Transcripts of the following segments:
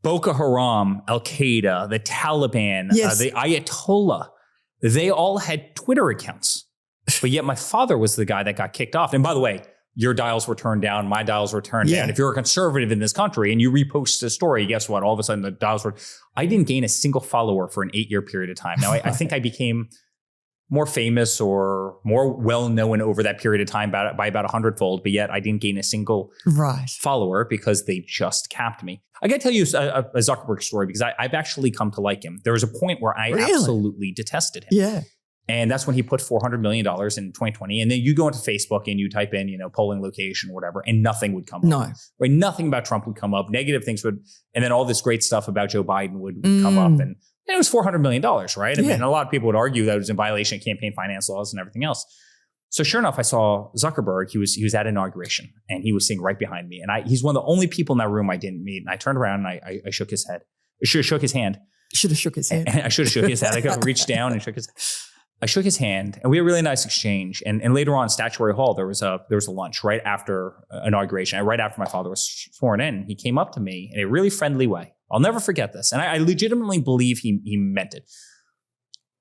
Boko Haram, Al-Qaeda, the Taliban, the Ayatollah, they all had Twitter accounts. But yet my father was the guy that got kicked off. And by the way, your dials were turned down, my dials were turned down. If you're a conservative in this country and you repost a story, guess what? All of a sudden the dials were... I didn't gain a single follower for an 8-year period of time. Now, I think I became more famous or more well-known over that period of time by about 100-fold, but yet I didn't gain a single follower because they just capped me. I got to tell you a Zuckerberg story because I've actually come to like him. There was a point where I absolutely detested him. Yeah. And that's when he put $400 million in 2020. And then you go into Facebook and you type in, polling location or whatever, and nothing would come up. Right? Nothing about Trump would come up. Negative things would, and then all this great stuff about Joe Biden would come up. And it was $400 million, right? I mean, a lot of people would argue that it was in violation of campaign finance laws and everything else. So sure enough, I saw Zuckerberg. He was at inauguration and he was sitting right behind me. And he's one of the only people in that room I didn't meet. And I turned around and I shook his head. I should have shook his hand. Should have shook his hand. I should have shook his hand. I could have reached down and shook his hand. I shook his hand and we had a really nice exchange. And later on in Statuary Hall, there was a lunch right after inauguration. Right after my father was sworn in, he came up to me in a really friendly way. I'll never forget this. And I legitimately believe he meant it.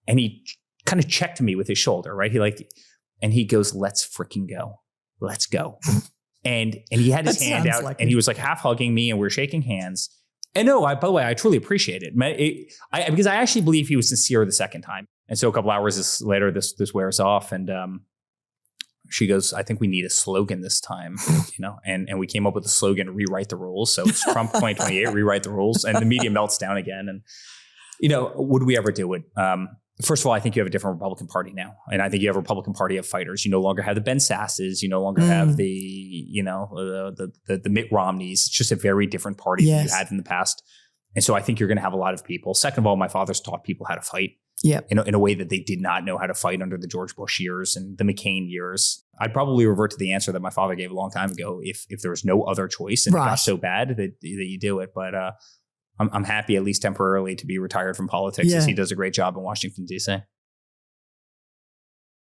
And he kind of checked me with his shoulder, right? And he goes, "Let's freaking go. Let's go." And he had his hand out and he was like half hugging me and we were shaking hands. And no, by the way, I truly appreciate it. Because I actually believe he was sincere the second time. And so a couple hours later, this wears off, and she goes, "I think we need a slogan this time," And we came up with the slogan, "Rewrite the rules." So it's Trump 2028, rewrite the rules, and the media melts down again. And would we ever do it? First of all, I think you have a different Republican Party now, and I think you have a Republican Party of fighters. You no longer have the Ben Sasses. You no longer have the Mitt Romneys. It's just a very different party than you had in the past. And so I think you're going to have a lot of people. Second of all, my father's taught people how to fight. In a way that they did not know how to fight under the George Bush years and the McCain years. I'd probably revert to the answer that my father gave a long time ago if there was no other choice and it got so bad that you do it. But I'm happy, at least temporarily, to be retired from politics as he does a great job in Washington, D.C.